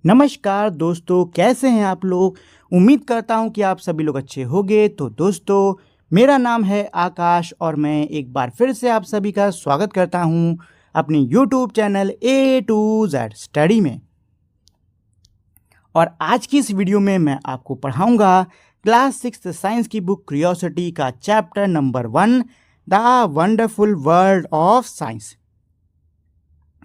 नमस्कार दोस्तों, कैसे हैं आप लोग। उम्मीद करता हूं कि आप सभी लोग अच्छे होंगे। तो दोस्तों, मेरा नाम है आकाश और मैं एक बार फिर से आप सभी का स्वागत करता हूं अपने YouTube channel A to Z study में। और आज की इस वीडियो में मैं आपको पढ़ाऊंगा क्लास 6 साइंस की बुक क्यूरियोसिटी का chapter number 1, the wonderful world of science.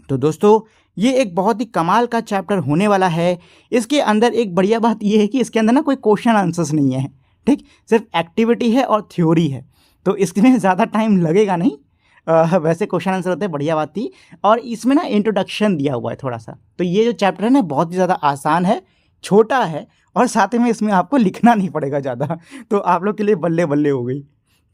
तो दोस्तों, ये एक बहुत ही कमाल का चैप्टर होने वाला है। इसके अंदर एक बढ़िया बात ये है कि इसके अंदर ना कोई क्वेश्चन आंसर्स नहीं है, ठीक, सिर्फ एक्टिविटी है और थ्योरी है। तो इसमें ज़्यादा टाइम लगेगा नहीं। वैसे क्वेश्चन आंसर होते हैं, बढ़िया बात थी। और इसमें ना इंट्रोडक्शन दिया हुआ है थोड़ा सा। तो ये जो चैप्टर है ना बहुत ही ज़्यादा आसान है, छोटा है और साथ में इसमें आपको लिखना नहीं पड़ेगा ज़्यादा। तो आप लोग के लिए बल्ले बल्ले हो गई।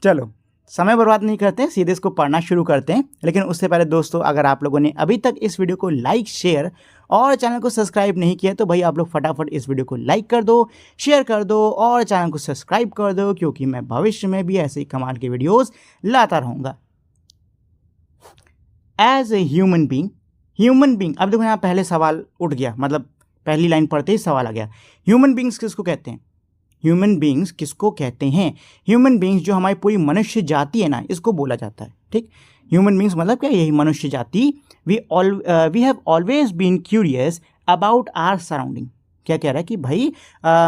चलो, समय बर्बाद नहीं करते हैं, सीधे इसको पढ़ना शुरू करते हैं। लेकिन उससे पहले दोस्तों, अगर आप लोगों ने अभी तक इस वीडियो को लाइक, शेयर और चैनल को सब्सक्राइब नहीं किया तो भाई आप लोग फटाफट इस वीडियो को लाइक कर दो, शेयर कर दो और चैनल को सब्सक्राइब कर दो, क्योंकि मैं भविष्य में भी ऐसे ही कमाल के वीडियोस लाता रहूँगा। एज ए ह्यूमन बींग, अब देखो यहाँ पहले सवाल उठ गया, मतलब पहली लाइन पढ़ते ही सवाल आ गया। ह्यूमन बींग्स किसको कहते हैं? ह्यूमन बींग्स किसको कहते हैं? ह्यूमन बींग्स जो हमारी पूरी मनुष्य जाति है ना, इसको बोला जाता है, ठीक। ह्यूमन बींग्स मतलब क्या? यही मनुष्य जाति। We have always been curious about our surrounding. क्या कह रहा है कि भाई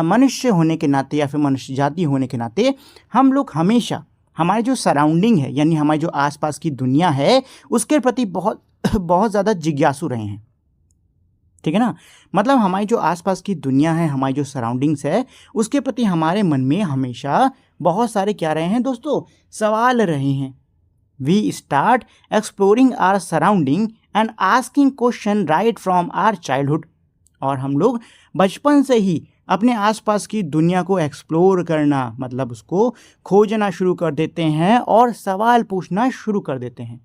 मनुष्य होने के नाते या फिर मनुष्य जाति होने के नाते हम लोग हमेशा हमारे जो सराउंडिंग है, यानी हमारी जो आसपास की दुनिया है, उसके प्रति बहुत बहुत ज़्यादा जिज्ञासु रहे हैं, ठीक है ना। मतलब हमारी जो आसपास की दुनिया है, हमारी जो सराउंडिंग्स है, उसके प्रति हमारे मन में हमेशा बहुत सारे क्या रहे हैं दोस्तों? सवाल रहे हैं। We start exploring our surrounding and asking question right from our childhood. और हम लोग बचपन से ही अपने आसपास की दुनिया को एक्सप्लोर करना, मतलब उसको खोजना शुरू कर देते हैं और सवाल पूछना शुरू कर देते हैं,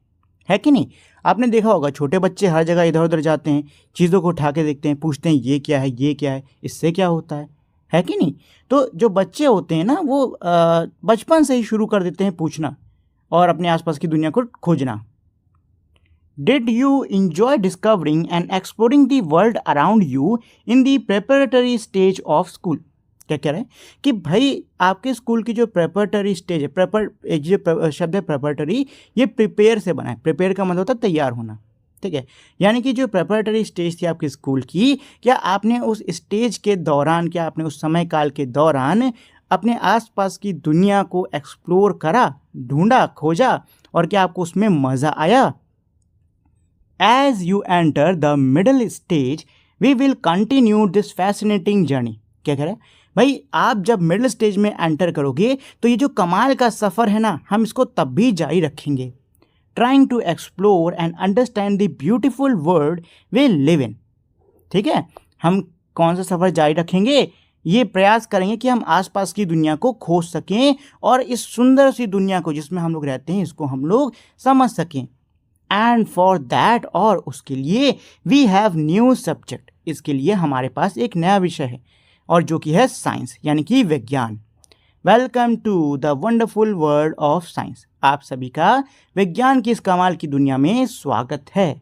है कि नहीं? आपने देखा होगा छोटे बच्चे हर जगह इधर उधर जाते हैं, चीज़ों को उठा के देखते हैं, पूछते हैं ये क्या है, ये क्या है, इससे क्या होता है कि नहीं? तो जो बच्चे होते हैं ना, वो बचपन से ही शुरू कर देते हैं पूछना और अपने आसपास की दुनिया को खोजना। Did you enjoy discovering and exploring the world around you in the preparatory stage of school? क्या कह रहे हैं कि भाई आपके स्कूल की जो प्रेपरेटरी स्टेज है, जो शब्द है प्रेपरेटरी, ये प्रिपेयर से बना है। प्रिपेयर का मतलब होता है तैयार होना, ठीक है। यानी कि जो प्रेपरेटरी स्टेज थी आपके स्कूल की, क्या आपने उस स्टेज के दौरान, क्या आपने उस समय काल के दौरान अपने आसपास की दुनिया को एक्सप्लोर करा, ढूंढा, खोजा, और क्या आपको उसमें मज़ा आया? As you enter the middle stage we will continue this fascinating journey. क्या कह रहे हैं भाई, आप जब मिडिल स्टेज में एंटर करोगे तो ये जो कमाल का सफ़र है ना, हम इसको तब भी जारी रखेंगे। Trying to explore and understand the beautiful world we live in. ठीक है, हम कौन सा सफ़र जारी रखेंगे? ये प्रयास करेंगे कि हम आसपास की दुनिया को खोज सकें और इस सुंदर सी दुनिया को जिसमें हम लोग रहते हैं, इसको हम लोग समझ सकें। एंड फॉर दैट, और उसके लिए वी हैव न्यू सब्जेक्ट, इसके लिए हमारे पास एक नया विषय है, और जो कि है साइंस, यानी कि विज्ञान। Welcome to the wonderful world of science. आप सभी का विज्ञान की इस कमाल की दुनिया में स्वागत है।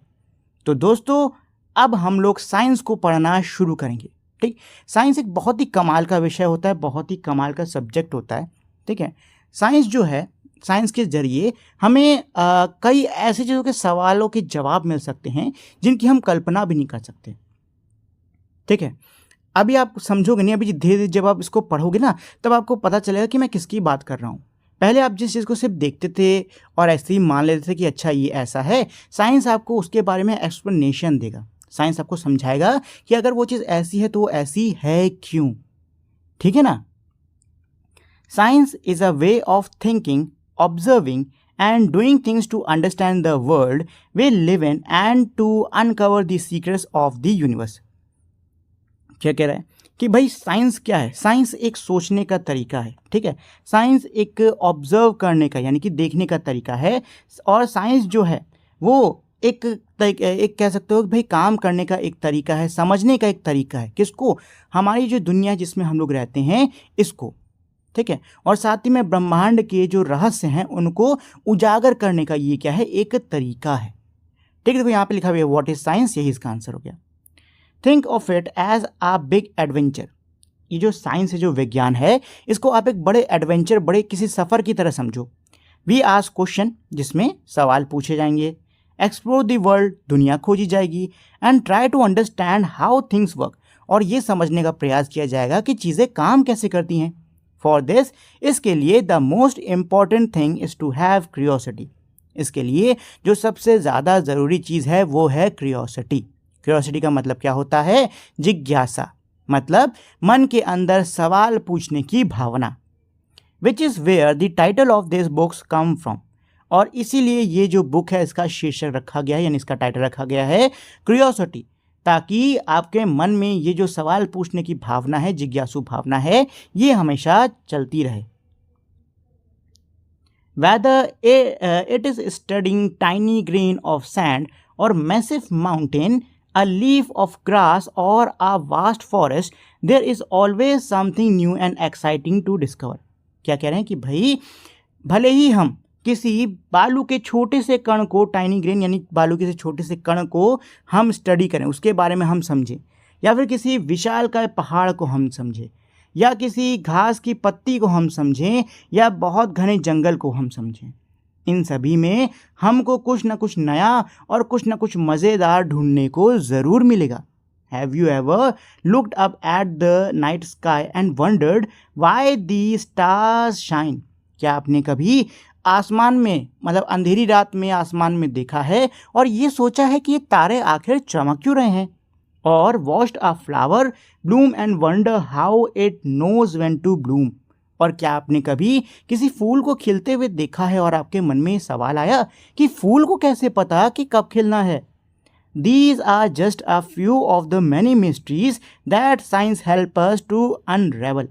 तो दोस्तों, अब हम लोग साइंस को पढ़ना शुरू करेंगे, ठीक। साइंस एक बहुत ही कमाल का विषय होता है, बहुत ही कमाल का सब्जेक्ट होता है, ठीक है। साइंस जो है, साइंस के जरिए हमें कई ऐसी चीज़ों के सवालों के जवाब मिल सकते हैं जिनकी हम कल्पना भी नहीं कर सकते, ठीक है। अभी आप समझोगे नहीं, अभी धीरे धीरे जब आप इसको पढ़ोगे ना, तब आपको पता चलेगा कि मैं किसकी बात कर रहा हूँ। पहले आप जिस चीज़ को सिर्फ देखते थे और ऐसे ही मान लेते थे कि अच्छा ये ऐसा है, साइंस आपको उसके बारे में एक्सप्लेनेशन देगा। साइंस आपको समझाएगा कि अगर वो चीज़ ऐसी है तो वो ऐसी है क्यों, ठीक है ना। Science is a way of thinking, observing and doing things to understand the world we live in and to uncover the secrets of the universe। क्या कह रहा है कि भाई साइंस क्या है? साइंस एक सोचने का तरीका है, ठीक है। साइंस एक ऑब्जर्व करने का, यानी कि देखने का तरीका है। और साइंस जो है वो एक कह सकते हो कि भाई काम करने का एक तरीका है, समझने का एक तरीका है। किसको? हमारी जो दुनिया जिसमें हम लोग रहते हैं, इसको, ठीक है। और साथ ही में ब्रह्मांड के जो रहस्य हैं उनको उजागर करने का ये क्या है? एक तरीका है, ठीक है। देखो यहाँ पे लिखा हुआ है व्हाट इज साइंस, यही इसका आंसर हो गया। Think of it as a big adventure. ये जो साइंस है, जो विज्ञान है, इसको आप एक बड़े एडवेंचर, बड़े किसी सफ़र की तरह समझो। वी आस्क क्वेश्चन, जिसमें सवाल पूछे जाएंगे, एक्सप्लोर द वर्ल्ड, दुनिया खोजी जाएगी, and try to understand how things work, और ये समझने का प्रयास किया जाएगा कि चीज़ें काम कैसे करती हैं। फॉर दिस, इसके लिए the most important thing is to have curiosity. इसके लिए जो सबसे ज़्यादा ज़रूरी चीज़ है वो है क्यूरियोसिटी। क्यूरियोसिटी का मतलब क्या होता है? जिज्ञासा, मतलब मन के अंदर सवाल पूछने की भावना। Which is where the title of this books come from, और इसीलिए ये जो बुक है इसका शीर्षक रखा गया है, यानी इसका टाइटल रखा गया है क्यूरियोसिटी, ताकि आपके मन में ये जो सवाल पूछने की भावना है, जिज्ञासु भावना है, ये हमेशा चलती रहे। Whether it is studying tiny grain of sand or massive mountain, a leaf of grass or a vast forest, there is always something new and exciting to discover। क्या कह रहे हैं कि भाई भले ही हम किसी बालू के छोटे से कण को, टाइनी ग्रेन यानी बालू के छोटे से कण को हम स्टडी करें, उसके बारे में हम समझें, या फिर किसी विशालकाय पहाड़ को हम समझें, या किसी घास की पत्ती को हम समझें, या बहुत घने जंगल को हम समझें, इन सभी में हमको कुछ ना कुछ नया और कुछ ना कुछ मज़ेदार ढूंढने को ज़रूर मिलेगा। Have you ever looked up at the night sky and wandered Y the stars shine? क्या आपने कभी आसमान में, मतलब अंधेरी रात में आसमान में देखा है और ये सोचा है कि ये तारे आखिर चमक क्यों रहे हैं? और watched a flower bloom and wonder how it knows when to bloom, और क्या आपने कभी किसी फूल को खिलते हुए देखा है और आपके मन में सवाल आया कि फूल को कैसे पता कि कब खिलना है? These are just a few of the many mysteries that science help us to unravel।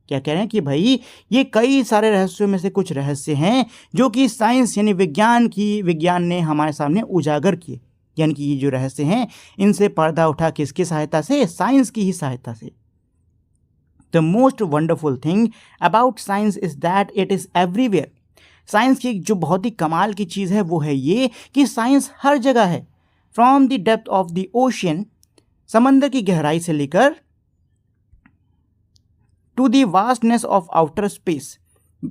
क्या कह रहे हैं कि भाई ये कई सारे रहस्यों में से कुछ रहस्य हैं जो कि साइंस यानी विज्ञान ने हमारे सामने उजागर किए। यानी कि ये जो रहस्य हैं इनसे पर्दा उठा किसकी सहायता से? साइंस की ही सहायता से। The most wonderful thing about science is that it is everywhere. Science की जो बहुत ही कमाल की चीज़ है वो है ये कि साइंस हर जगह है। From the depth of the ocean, समंदर की गहराई से लेकर, to the vastness of outer space,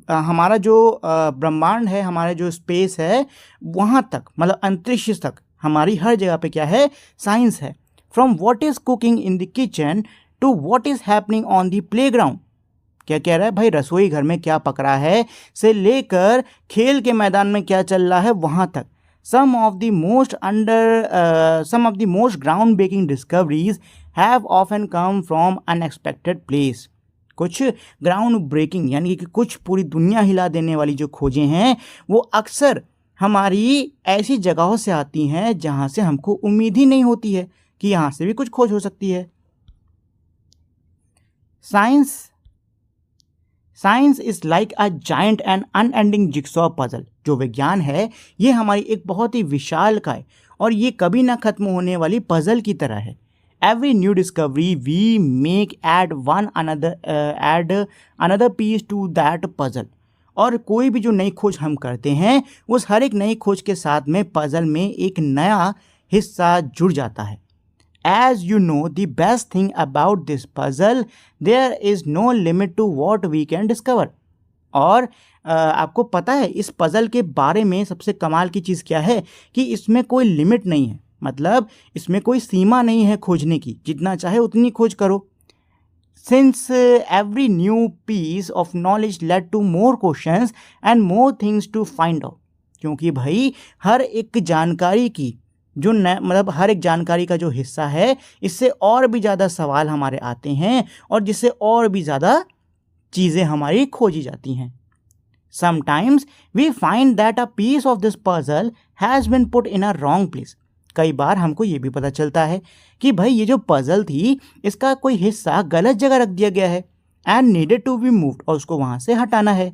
हमारा जो ब्रह्मांड है, हमारा जो स्पेस है वहाँ तक, मतलब अंतरिक्ष तक, हमारी हर जगह पे क्या है? साइंस है। From what is cooking in the kitchen to what is happening on the playground. क्या कह रहा है भाई? रसोई घर में क्या पक रहा है से लेकर खेल के मैदान में क्या चल रहा है वहाँ तक। Some of the most groundbreaking discoveries have often come from unexpected place। कुछ ग्राउंड ब्रेकिंग यानी कि कुछ पूरी दुनिया हिला देने वाली जो खोजें हैं वो अक्सर हमारी ऐसी जगहों से आती हैं जहाँ से हमको उम्मीद ही नहीं होती है कि यहाँ से भी कुछ खोज हो सकती है। Science is like a giant and unending jigsaw puzzle. जो विज्ञान है ये हमारी एक बहुत ही विशालकाय और ये कभी ना खत्म होने वाली पजल की तरह है। Every new discovery we make add another piece to that puzzle. और कोई भी जो नई खोज हम करते हैं उस हर एक नई खोज के साथ में पजल में एक नया हिस्सा जुड़ जाता है। As you know, the best thing about this puzzle, there is no limit to what we can discover। और आपको पता है इस पज़ल के बारे में सबसे कमाल की चीज़ क्या है कि इसमें कोई लिमिट नहीं है, मतलब इसमें कोई सीमा नहीं है खोजने की, जितना चाहे उतनी खोज करो। Since every new piece of knowledge led to more questions and more things to find out। क्योंकि भाई हर एक जानकारी की जो मतलब हर एक जानकारी का जो हिस्सा है इससे और भी ज़्यादा सवाल हमारे आते हैं और जिससे और भी ज़्यादा चीज़ें हमारी खोजी जाती हैं। Sometimes we find that a piece of this puzzle has been put in a wrong place। कई बार हमको ये भी पता चलता है कि भाई ये जो पज़ल थी इसका कोई हिस्सा गलत जगह रख दिया गया है and needed to be moved, और उसको वहाँ से हटाना है।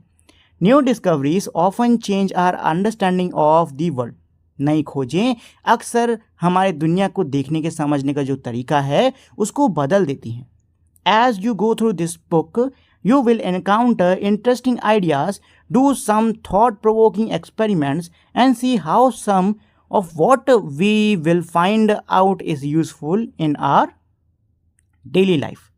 New discoveries often change our understanding of the world। नई खोजें अक्सर हमारे दुनिया को देखने के समझने का जो तरीका है उसको बदल देती हैं। As you go through this book, you will encounter interesting ideas, do some thought-provoking experiments, and see how some of what we will find out is useful in our daily life.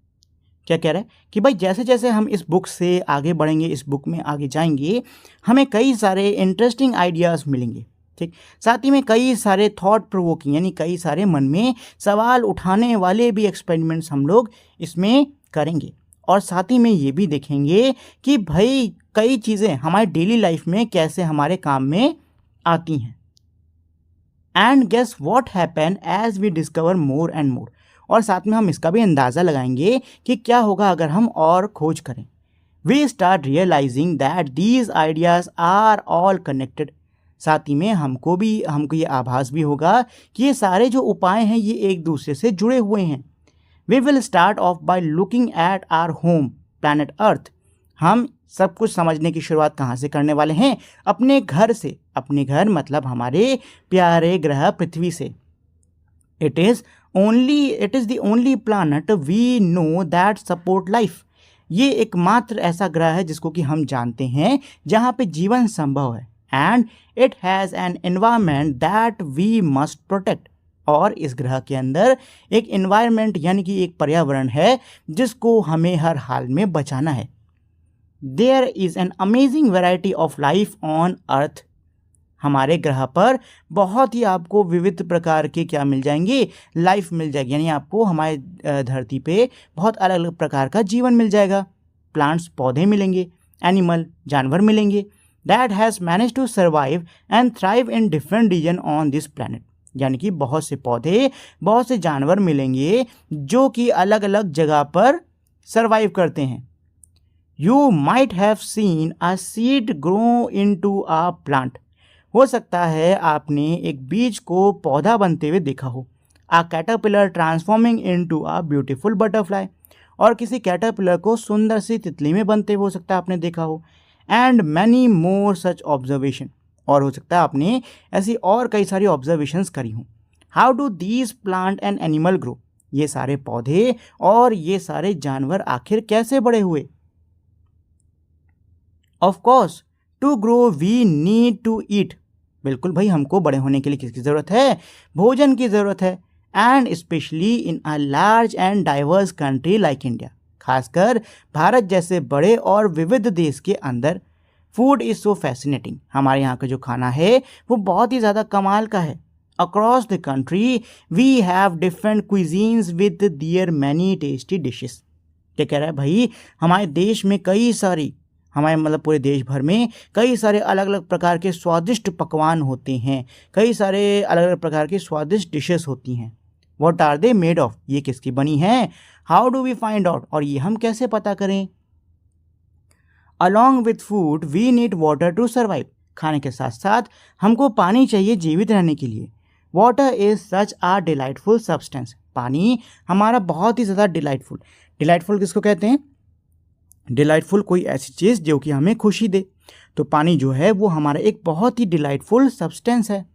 क्या कह रहा है कि भाई जैसे जैसे हम इस बुक से आगे बढ़ेंगे, इस बुक में आगे जाएंगे, हमें कई सारे इंटरेस्टिंग आइडियाज़ मिलेंगे। ठीक, साथ ही में कई सारे थॉट प्रोवोकिंग यानी कई सारे मन में सवाल उठाने वाले भी एक्सपेरिमेंट्स हम लोग इसमें करेंगे। और साथ ही में ये भी देखेंगे कि भाई कई चीज़ें हमारी डेली लाइफ में कैसे हमारे काम में आती हैं। And guess what happen as we discover more and more. और साथ में हम इसका भी अंदाज़ा लगाएंगे कि क्या होगा अगर हम और खोज करें। We start realising that these ideas are all connected. साथ ही में हमको ये आभास भी होगा कि ये सारे जो उपाय हैं ये एक दूसरे से जुड़े हुए हैं। We will start off by looking at our home planet Earth. हम सब कुछ समझने की शुरुआत कहाँ से करने वाले हैं? अपने घर से। अपने घर मतलब हमारे प्यारे ग्रह पृथ्वी से। It is the only planet we know that support life. ये एकमात्र ऐसा ग्रह है जिसको कि हम जानते हैं जहाँ पे जीवन संभव है। And it has an environment that we must protect. और इस ग्रह के अंदर एक एनवायरमेंट यानी कि एक पर्यावरण है जिसको हमें हर हाल में बचाना है। There is an amazing variety of life on earth. हमारे ग्रह पर बहुत ही आपको विविध प्रकार के क्या मिल जाएंगे? लाइफ मिल जाएगी, यानी आपको हमारे धरती पे बहुत अलग अलग प्रकार का जीवन मिल जाएगा। प्लांट्स पौधे मिलेंगे, एनिमल जानवर मिलेंगे that has manage to survive and thrive in different region on this planet. यानी कि बहुत से पौधे, बहुत से जानवर मिलेंगे जो कि अलग अलग जगह पर सर्वाइव करते हैं। You might have seen a seed grow into a plant. हो सकता है आपने एक बीज को पौधा बनते हुए देखा हो। A caterpillar transforming into a beautiful butterfly. और किसी कैटरपिलर को सुंदर सी तितली में बनते हुए हो सकता है आपने देखा हो। And many more such observation. और हो सकता है आपने ऐसी और कई सारी ऑब्जर्वेशंस करी हों। How do these plant and animal grow. ये सारे पौधे और ये सारे जानवर आखिर कैसे बड़े हुए? Of course to grow we need to eat. बिल्कुल भाई, हमको बड़े होने के लिए किसकी ज़रूरत है? भोजन की ज़रूरत है। And specially in a large and diverse country like India. खासकर भारत जैसे बड़े और विविध देश के अंदर फूड इज़ सो फैसिनेटिंग। हमारे यहाँ का जो खाना है वो बहुत ही ज़्यादा कमाल का है। Across the country we have different cuisines with their many tasty dishes. क्या कह रहा है भाई? हमारे देश में कई सारी, हमारे मतलब पूरे देश भर में कई सारे अलग अलग प्रकार के स्वादिष्ट पकवान होते हैं, कई सारे अलग अलग प्रकार की स्वादिष्ट डिशेस होती हैं। What are they made of. ये किसकी बनी हैं? How do we find out. और ये हम कैसे पता करें? Along with food we need water to survive. खाने के साथ साथ हमको पानी चाहिए जीवित रहने के लिए। Water is such a delightful substance. पानी हमारा बहुत ही ज़्यादा डिलाइटफुल किसको कहते हैं? डिलाइटफुल कोई ऐसी चीज़ जो कि हमें खुशी दे। तो पानी जो है वो हमारा एक बहुत ही डिलाइटफुल सब्सटेंस है।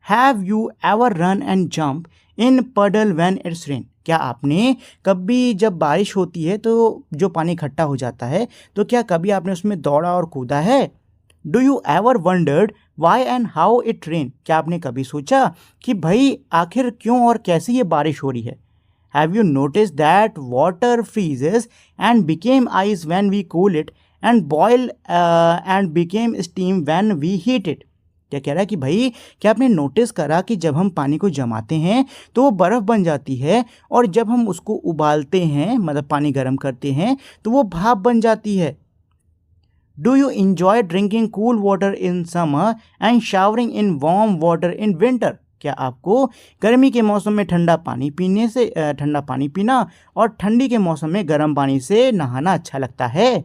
Have you ever run and jump in पडल व्हेन इट्स रेन। क्या आपने कभी जब बारिश होती है तो जो पानी इकट्ठा हो जाता है तो क्या कभी आपने उसमें दौड़ा और कूदा है? Do you ever wondered Y and how it rain. क्या आपने कभी सोचा कि भाई आखिर क्यों और कैसे ये बारिश हो रही है? Have you notice that water freezes and became ice when we cool it and boil and became steam when we heat it. क्या कह रहा है कि भाई क्या आपने नोटिस करा कि जब हम पानी को जमाते हैं तो वो बर्फ़ बन जाती है, और जब हम उसको उबालते हैं मतलब पानी गर्म करते हैं तो वो भाप बन जाती है। Do you enjoy drinking cool water in summer and showering in warm water in winter. क्या आपको गर्मी के मौसम में ठंडा पानी पीना और ठंडी के मौसम में गर्म पानी से नहाना अच्छा लगता है?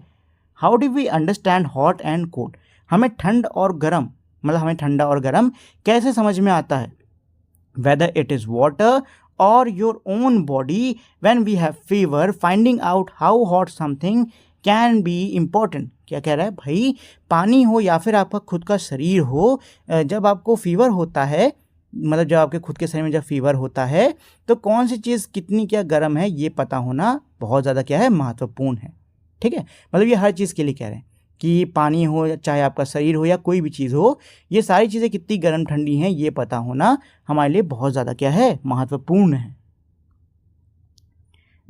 How do we understand hot and cold. हमें ठंडा और गर्म कैसे समझ में आता है? Whether it is water or your own body when we have fever, finding out how hot something can be important. क्या कह रहा है भाई? पानी हो या फिर आपका खुद का शरीर हो, जब आपको फीवर होता है, मतलब जब आपके खुद के शरीर में जब फीवर होता है तो कौन सी चीज़ कितनी क्या गर्म है ये पता होना बहुत ज़्यादा क्या है? महत्वपूर्ण है। ठीक है, मतलब ये हर चीज़ के लिए कह रहे हैं कि पानी हो, चाहे आपका शरीर हो या कोई भी चीज़ हो, ये सारी चीज़ें कितनी गर्म ठंडी हैं ये पता होना हमारे लिए बहुत ज़्यादा क्या है? महत्वपूर्ण है।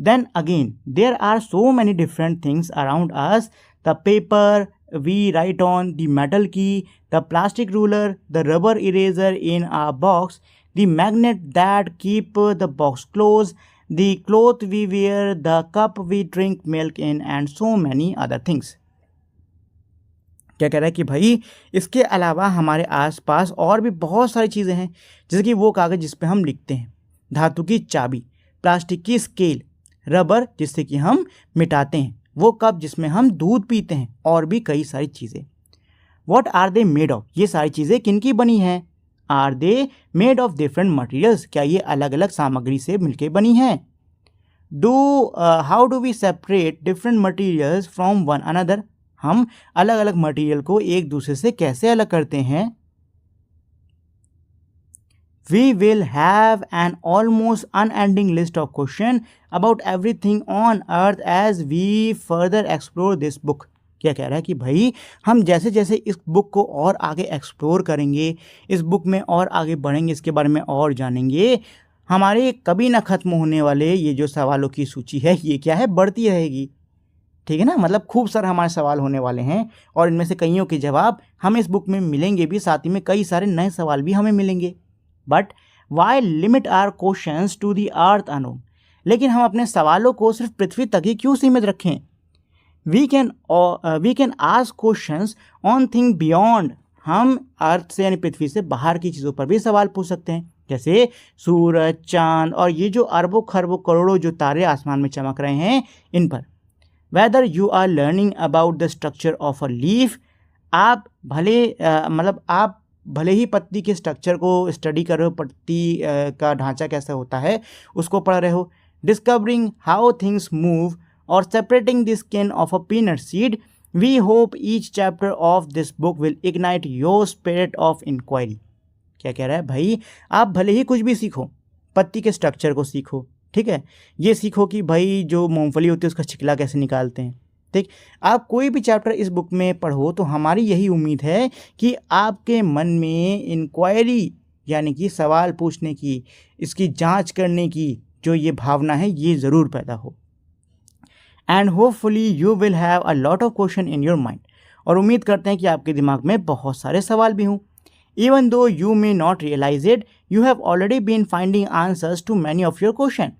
Then again, there are so many different things around us. The paper we write on, the metal key, the plastic ruler, the rubber eraser in our box, the magnet that keep the box closed, the cloth we wear, the cup we drink milk in, and so many other things. क्या कह रहा है कि भाई इसके अलावा हमारे आसपास और भी बहुत सारी चीज़ें हैं, जैसे कि वो कागज़ जिस पे हम लिखते हैं, धातु की चाबी, प्लास्टिक की स्केल, रबर जिससे कि हम मिटाते हैं, वो कप जिसमें हम दूध पीते हैं, और भी कई सारी चीज़ें. What are they made of? ये सारी चीज़ें किनकी बनी हैं? Are they made of different materials? क्या ये अलग अलग सामग्री से मिलकर बनी हैं? How do we separate different materials from one another? हम अलग अलग मटेरियल को एक दूसरे से कैसे अलग करते हैं? We will have an almost unending list of questions about everything on earth as we further explore this book. क्या कह रहा है कि भाई हम जैसे जैसे इस बुक को और आगे एक्सप्लोर करेंगे, इस बुक में और आगे बढ़ेंगे, इसके बारे में और जानेंगे, हमारे कभी ना ख़त्म होने वाले ये जो सवालों की सूची है, ये क्या है, बढ़ती रहेगी. ठीक है ना, मतलब खूब सारे हमारे सवाल होने वाले हैं, और इनमें से कईयों के जवाब हमें इस बुक में मिलेंगे भी, साथ ही में कई सारे नए सवाल भी हमें मिलेंगे. But why limit our questions to the earth unknown? लेकिन हम अपने सवालों को सिर्फ पृथ्वी तक ही क्यों सीमित रखें? We can ask questions on thing beyond. हम अर्थ से यानी पृथ्वी से बाहर की चीज़ों पर भी सवाल पूछ सकते हैं, जैसे सूरज, चांद और ये जो अरबों खरबों करोड़ों जो तारे आसमान में चमक रहे हैं, इन पर. Whether you are learning about the structure of a leaf, आप भले ही पत्ती के स्ट्रक्चर को स्टडी कर रहे हो, पत्ती का ढांचा कैसा होता है उसको पढ़ रहे हो. Discovering how things move or separating the skin of a peanut seed. We hope each chapter of this book will ignite your spirit of inquiry. क्या कह रहा है भाई, आप भले ही कुछ भी सीखो, पत्ती के स्ट्रक्चर को सीखो, ठीक है, ये सीखो कि भाई जो मूंगफली होती है उसका छिकला कैसे निकालते हैं, ठीक, आप कोई भी चैप्टर इस बुक में पढ़ो तो हमारी यही उम्मीद है कि आपके मन में इंक्वायरी यानी कि सवाल पूछने की, इसकी जांच करने की जो ये भावना है, ये ज़रूर पैदा हो. And hopefully you will have a lot of question in your mind. और उम्मीद करते हैं कि आपके दिमाग में बहुत सारे सवाल भी हों. Even though you may not realise it, you have already been finding answers to many of your question.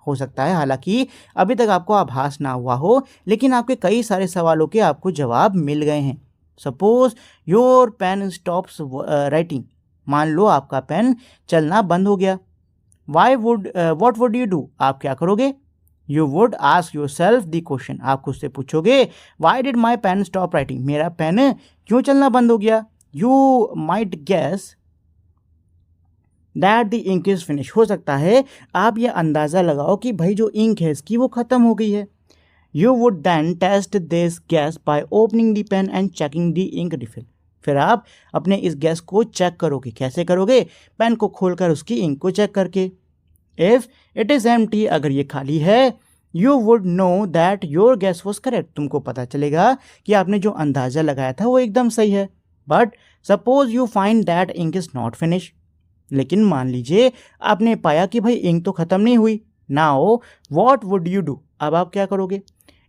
हो सकता है हालांकि अभी तक आपको आभास ना हुआ हो, लेकिन आपके कई सारे सवालों के आपको जवाब मिल गए हैं. Suppose your pen stops writing. मान लो आपका पेन चलना बंद हो गया. What would you do? आप क्या करोगे? You would ask yourself the question. आप खुद से पूछोगे, why did my pen stop writing? मेरा पेन क्यों चलना बंद हो गया? You might guess that the ink is finish. हो सकता है आप ये अंदाज़ा लगाओ कि भाई जो इंक है इसकी वो ख़त्म हो गई है. You would then test this guess by opening the pen and checking the ink refill. फिर आप अपने इस गैस को चेक करोगे. कैसे करोगे? पेन को खोलकर उसकी इंक को चेक करके. इफ़ इट इज़ एम्प्टी, अगर ये खाली है, you would know that your gas was correct. तुमको पता चलेगा कि आपने जो अंदाज़ा लगाया था वो एकदम सही है. But suppose you find that ink is not finish. लेकिन मान लीजिए आपने पाया कि भाई इंक तो ख़त्म नहीं हुई. Now what would you do? अब आप क्या करोगे?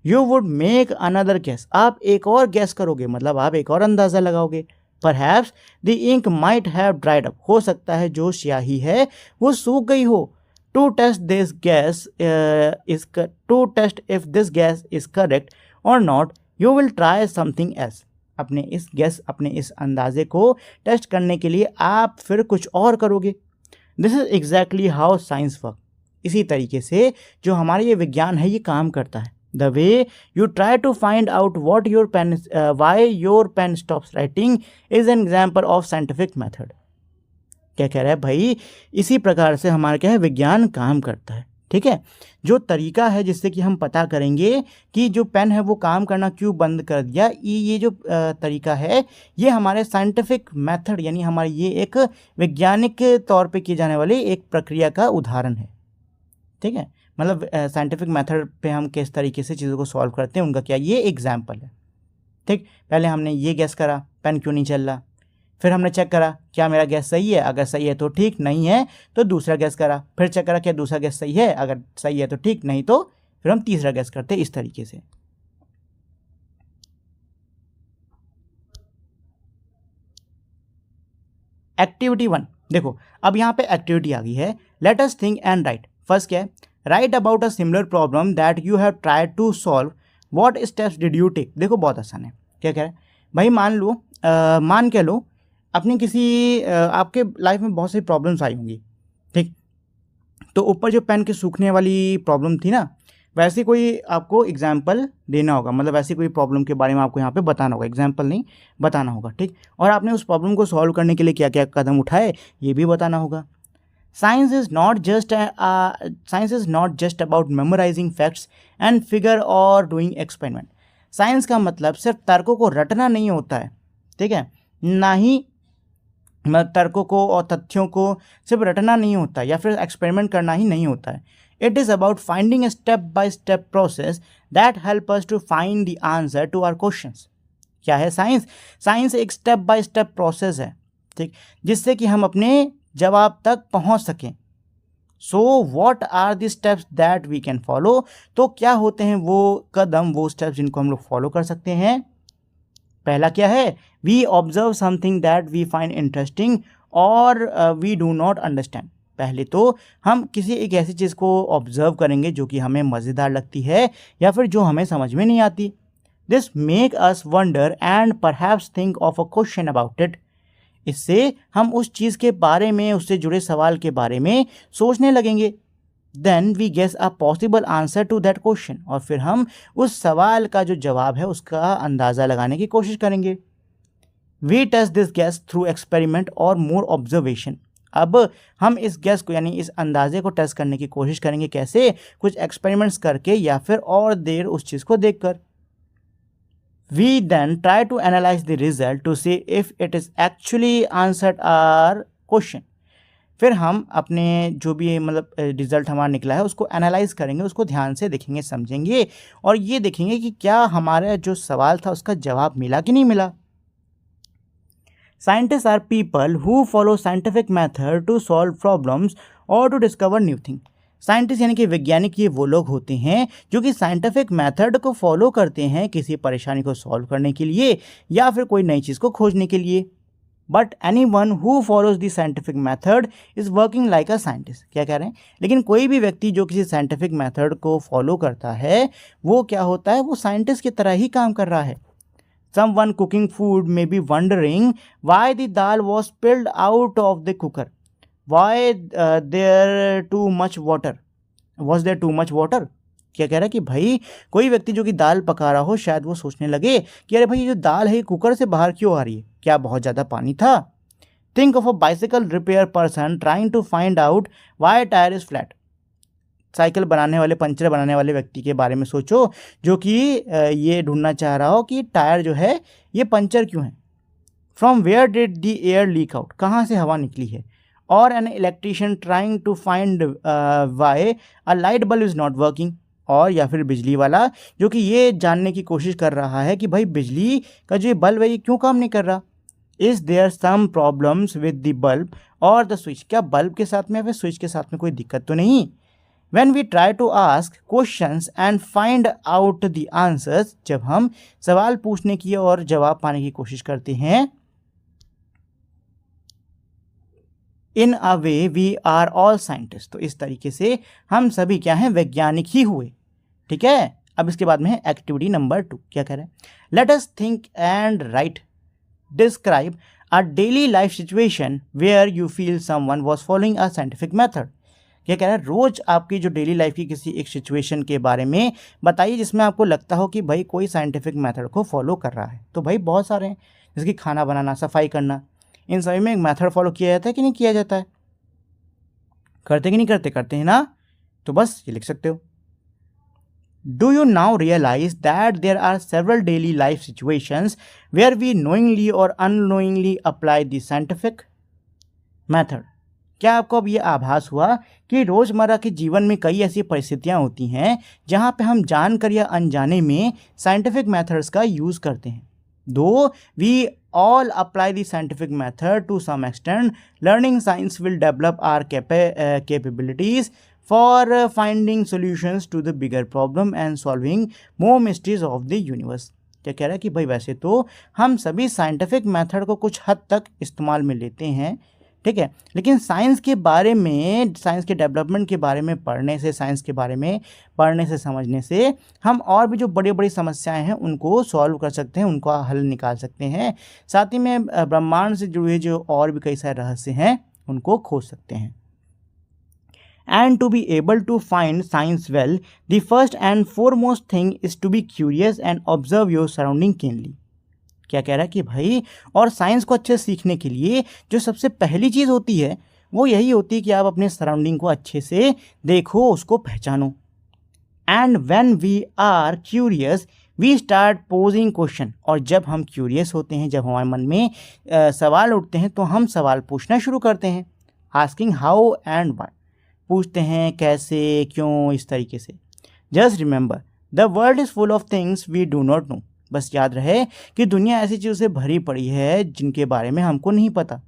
You would make another gas. आप एक और गैस करोगे, मतलब आप एक और अंदाज़ा लगाओगे. Perhaps the ink might have dried up. हो सकता है जो स्याही है वो सूख गई हो. To test if this guess is correct or not, you will try something else. अपने इस अंदाजे को टेस्ट करने के लिए आप फिर कुछ और करोगे. This is exactly how science work. इसी तरीके से जो हमारा ये विज्ञान है ये काम करता है. The way you try to find out why your pen stops writing is an example of scientific method. क्या कह रहा है भाई, इसी प्रकार से हमारा क्या है, विज्ञान काम करता है. ठीक है, जो तरीका है जिससे कि हम पता करेंगे कि जो पेन है वो काम करना क्यों बंद कर दिया, ये जो तरीका है ये हमारे साइंटिफिक मेथड यानी हमारी ये एक वैज्ञानिक तौर पे की जाने वाली एक प्रक्रिया का उदाहरण है. ठीक है, मतलब साइंटिफिक मेथड पे हम किस तरीके से चीज़ों को सॉल्व करते हैं उनका क्या ये एग्जाम्पल है. ठीक, पहले हमने ये गैस करा पेन क्यों नहीं चल रहा, फिर हमने चेक करा क्या मेरा गैस सही है, अगर सही है तो ठीक, नहीं है तो दूसरा गैस करा, फिर चेक करा क्या दूसरा गैस सही है, अगर सही है तो ठीक, नहीं तो फिर हम तीसरा गैस करते हैं इस तरीके से। एक्टिविटी 1, देखो अब यहाँ पे एक्टिविटी आ गई है। Let us think and write. First क्या है, write about a similar problem that you have tried to solve, what steps did you take. देखो बहुत आसान है। क्या कह रहे हैं भाई, मान के लो अपनी किसी आपके लाइफ में बहुत सी प्रॉब्लम्स आई होंगी, ठीक। तो ऊपर जो पेन के सूखने वाली प्रॉब्लम थी ना, वैसे कोई आपको एग्जाम्पल देना होगा, मतलब ऐसी कोई प्रॉब्लम के बारे में आपको यहाँ पे बताना होगा, एग्जाम्पल नहीं बताना होगा, ठीक। और आपने उस प्रॉब्लम को सॉल्व करने के लिए क्या क्या कदम उठाए ये भी बताना होगा। Science is not just about memorising facts and figure or doing experiment. Science का मतलब सिर्फ तर्कों को रटना नहीं होता है, ठीक है, ना ही मतलब तर्कों को और तथ्यों को सिर्फ रटना नहीं होता या फिर एक्सपेरिमेंट करना ही नहीं होता है। It is about finding a step by step process that help us to find the answer to our questions. क्या है साइंस? साइंस एक स्टेप बाय स्टेप प्रोसेस है, ठीक, जिससे कि हम अपने जवाब तक पहुंच सकें। So what are the steps that we can follow, तो क्या होते हैं वो कदम, वो स्टेप्स जिनको हम लोग फॉलो कर सकते हैं। पहला क्या है, we observe something that we find interesting और वी डू नॉट अंडरस्टैंड। पहले तो हम किसी एक ऐसी चीज़ को ऑब्जर्व करेंगे जो कि हमें मज़ेदार लगती है या फिर जो हमें समझ में नहीं आती। This make us wonder and perhaps think of a question about it. इससे हम उस चीज़ के बारे में, उससे जुड़े सवाल के बारे में सोचने लगेंगे। Then we guess a possible answer to that question, और फिर हम उस सवाल का जो जवाब है उसका अंदाज़ा लगाने की कोशिश करेंगे। We test this guess through experiment और मोर ऑब्जर्वेशन। अब हम इस गैस को यानी इस अंदाजे को टेस्ट करने की कोशिश करेंगे, कैसे? कुछ एक्सपेरिमेंट्स करके या फिर और देर उस चीज़ को देखकर। We then try to analyse the result to see if it is actually answered our question. फिर हम अपने जो भी मतलब रिजल्ट हमारा निकला है उसको एनालाइज करेंगे, उसको ध्यान से देखेंगे, समझेंगे और ये देखेंगे कि क्या हमारा जो सवाल था उसका जवाब मिला कि नहीं मिला। Scientist are people who follow scientific method to solve problems और to discover new thing. Scientist यानी कि वैज्ञानिक ये वो लोग होते हैं जो कि साइंटिफिक मेथड को फॉलो करते हैं किसी परेशानी को सॉल्व करने के लिए या फिर कोई नई चीज़ को खोजने के लिए। But any one who follows the scientific method is working like a scientist. क्या कह रहे हैं? लेकिन कोई भी व्यक्ति जो किसी साइंटिफिक मैथड को फॉलो करता है वो क्या होता है? वो साइंटिस्ट की तरह ही काम कर रहा है। Someone cooking food may be wondering why the dal was spilled out of the cooker. Why there too much water? Was there too much water? क्या कह रहा है कि भाई कोई व्यक्ति जो कि दाल पका रहा हो शायद वो सोचने लगे कि अरे भाई ये जो दाल है ये कुकर से बाहर क्यों आ रही है, क्या बहुत ज़्यादा पानी था। Think of a bicycle repair person trying to find out why tyre is flat. Cycle बनाने वाले, पंचर बनाने वाले व्यक्ति के बारे में सोचो जो कि ये ढूंढना चाह रहा हो कि टायर जो है ये पंचर क्यों है। From where did the air leak out, कहाँ से हवा निकली है। और an electrician trying to find why a light bulb is not working. और या फिर बिजली वाला जो कि ये जानने की कोशिश कर रहा है कि भाई बिजली का जो बल्ब है ये क्यों काम नहीं कर रहा। Is there some problems with the bulb or the switch, क्या बल्ब के साथ में या फिर स्विच के साथ में कोई दिक्कत तो नहीं। When we try to ask questions and find out the answers, जब हम सवाल पूछने की और जवाब पाने की कोशिश करते हैं, in a way we are all scientists, तो इस तरीके से हम सभी क्या हैं? वैज्ञानिक ही हुए। ठीक है, अब इसके बाद में है एक्टिविटी नंबर 2। क्या कह रहे हैं? Let us think and write, describe a daily life situation where you feel someone was following a scientific method. क्या कह रहा है? रोज़ आपकी जो डेली लाइफ की किसी एक सिचुएशन के बारे में बताइए जिसमें आपको लगता हो कि भाई कोई साइंटिफिक मेथड को फॉलो कर रहा है। तो भाई बहुत सारे हैं, जैसे कि खाना बनाना, सफाई करना, इन सभी में एक मेथड फॉलो किया जाता है कि नहीं किया जाता है? करते कि नहीं करते? करते हैं ना, तो बस ये लिख सकते हो। Do you now realise that there are several daily life situations where we knowingly or unknowingly apply the scientific method. क्या आपको अब ये आभास हुआ कि रोज़मर्रा के जीवन में कई ऐसी परिस्थितियाँ होती हैं जहाँ पे हम जानकर या अनजाने में साइंटिफिक मेथड्स का यूज़ करते हैं। Though we all apply the scientific method to some extent, learning science will develop our capabilities for finding solutions to the bigger problem and solving more mysteries of the universe. क्या कह रहा है कि भाई वैसे तो हम सभी साइंटिफिक मेथड को कुछ हद तक इस्तेमाल में लेते हैं, ठीक है, लेकिन साइंस के बारे में, साइंस के डेवलपमेंट के बारे में पढ़ने से, साइंस के बारे में पढ़ने से, समझने से हम और भी जो बड़ी बड़ी समस्याएं हैं उनको सॉल्व कर सकते हैं, उनको हल निकाल सकते हैं। साथ ही में ब्रह्मांड से जुड़े जो और भी कई सारे रहस्य हैं उनको खोज सकते हैं। And to be able to find science well, the first and foremost thing is to be curious and observe your surrounding keenly। क्या कह रहा है कि भाई, और साइंस को अच्छे से सीखने के लिए जो सबसे पहली चीज़ होती है वो यही होती है कि आप अपने सराउंडिंग को अच्छे से देखो, उसको पहचानो। And when we are curious we start posing question. और जब हम क्यूरियस होते हैं, जब हमारे मन में सवाल उठते हैं तो हम सवाल पूछना शुरू करते हैं। आस्किंग हाउ एंड व्हाई, पूछते हैं कैसे, क्यों, इस तरीके से। Just remember the world is full of things we do not know. बस याद रहे कि दुनिया ऐसी चीज़ों से भरी पड़ी है जिनके बारे में हमको नहीं पता।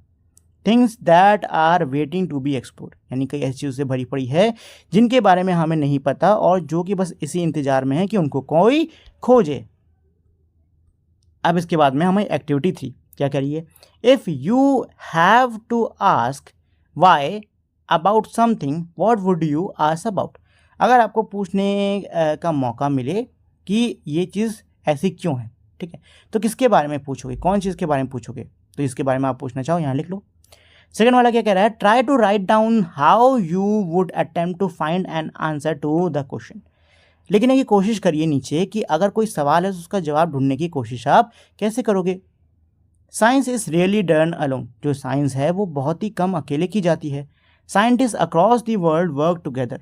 Things that are waiting to be explored, यानी कई ऐसी चीज़ों से भरी पड़ी है जिनके बारे में हमें नहीं पता और जो कि बस इसी इंतज़ार में है कि उनको कोई खोजे। अब इसके बाद में हमारी एक्टिविटी 3 क्या करिए। If you have to ask why about something what would you ask about. अगर आपको पूछने का मौका मिले कि ये चीज़ ऐसी क्यों है, ठीक है, तो किसके बारे में पूछोगे, कौन चीज़ के बारे में पूछोगे। तो इसके बारे में आप पूछना चाहो यहाँ लिख लो। सेकंड वाला क्या कह रहा है, try to write down how you would attempt to find an answer to the question. लेकिन ये कोशिश करिए नीचे कि अगर कोई सवाल है तो उसका जवाब ढूंढने की कोशिश आप कैसे करोगे। Science is really done alone. जो साइंस है वो बहुत ही कम अकेले की जाती है। Scientist across the world work together.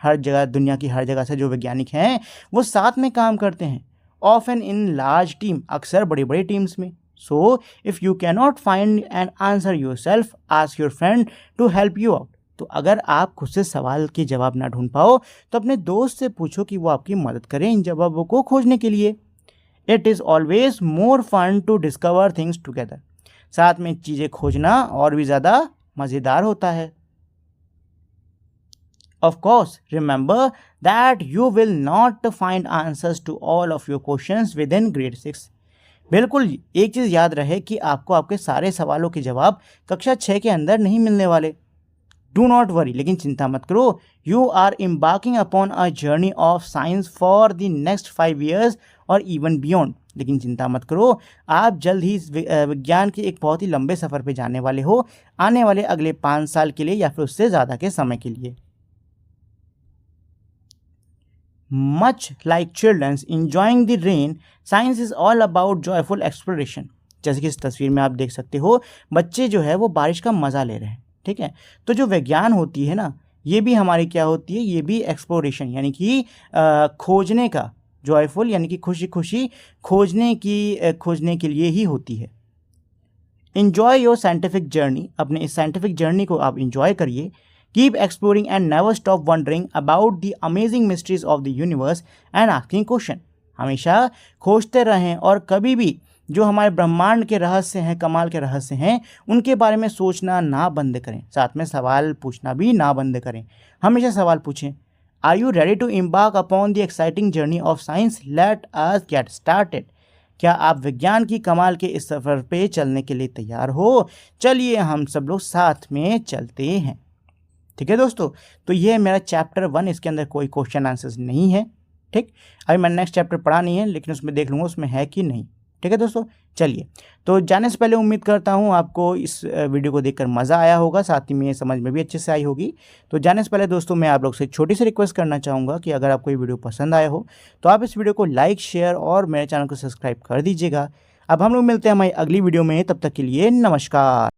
हर जगह, दुनिया की हर जगह से जो वैज्ञानिक हैं वो साथ में काम करते हैं। ऑफन इन लार्ज टीम, अक्सर बड़ी बड़ी टीम्स में। So if you can not find an answer yourself, ask your friend to help you out. तो अगर आप खुद से सवाल के जवाब ना ढूंढ पाओ तो अपने दोस्त से पूछो कि वो आपकी मदद करें इन जवाबों को खोजने के लिए। It is always more fun to discover things together. साथ में चीज़ें खोजना और भी ज़्यादा मज़ेदार होता है। Of course, remember that you will not find answers to all of your questions within grade 6। बिल्कुल एक चीज़ याद रहे कि आपको आपके सारे सवालों के जवाब कक्षा 6 के अंदर नहीं मिलने वाले। डू नॉट वरी, लेकिन चिंता मत करो। You are embarking upon a journey of science for the next 5 years और even beyond। लेकिन चिंता मत करो, आप जल्द ही विज्ञान के एक बहुत ही लंबे सफ़र पे जाने वाले हो, आने वाले अगले 5 साल के लिए या फिर उससे ज़्यादा के समय के लिए। Much like children enjoying the rain, science is all about joyful exploration। जैसे कि इस तस्वीर में आप देख सकते हो, बच्चे जो है वो बारिश का मज़ा ले रहे हैं, ठीक है। तो जो विज्ञान होती है ना, ये भी हमारी क्या होती है, ये भी एक्सप्लोरेशन यानी कि खोजने का, जॉयफुल यानी कि खुशी खुशी खोजने के लिए ही होती है। इन्जॉय योर साइंटिफिक जर्नी, अपने इस साइंटिफिक जर्नी को आप इन्जॉय करिए। Keep exploring and never stop wondering about the amazing mysteries of the universe and asking question। हमेशा खोजते रहें और कभी भी जो हमारे ब्रह्मांड के रहस्य हैं, कमाल के रहस्य हैं, उनके बारे में सोचना ना बंद करें। साथ में सवाल पूछना भी ना बंद करें, हमेशा सवाल पूछें। Are you ready to embark upon the exciting journey of science? Let us get started। क्या आप विज्ञान की कमाल के इस सफ़र पे चलने के लिए तैयार हो? चलिए हम सब लोग साथ में चलते हैं। ठीक है दोस्तों, तो ये है मेरा चैप्टर 1। इसके अंदर कोई क्वेश्चन आंसर्स नहीं है, ठीक। अभी मैंने नेक्स्ट चैप्टर पढ़ा नहीं है, लेकिन उसमें देख लूँगा उसमें है कि नहीं। ठीक है दोस्तों, चलिए तो जाने से पहले उम्मीद करता हूँ आपको इस वीडियो को देखकर मज़ा आया होगा, साथ ही में समझ में भी अच्छे से आई होगी। तो जाने से पहले दोस्तों मैं आप लोग से एक छोटी सी रिक्वेस्ट करना चाहूँगा कि अगर आपको ये वीडियो पसंद आया हो तो आप इस वीडियो को लाइक, शेयर और मेरे चैनल को सब्सक्राइब कर दीजिएगा। अब हम लोग मिलते हैं हमारी अगली वीडियो में, तब तक के लिए नमस्कार।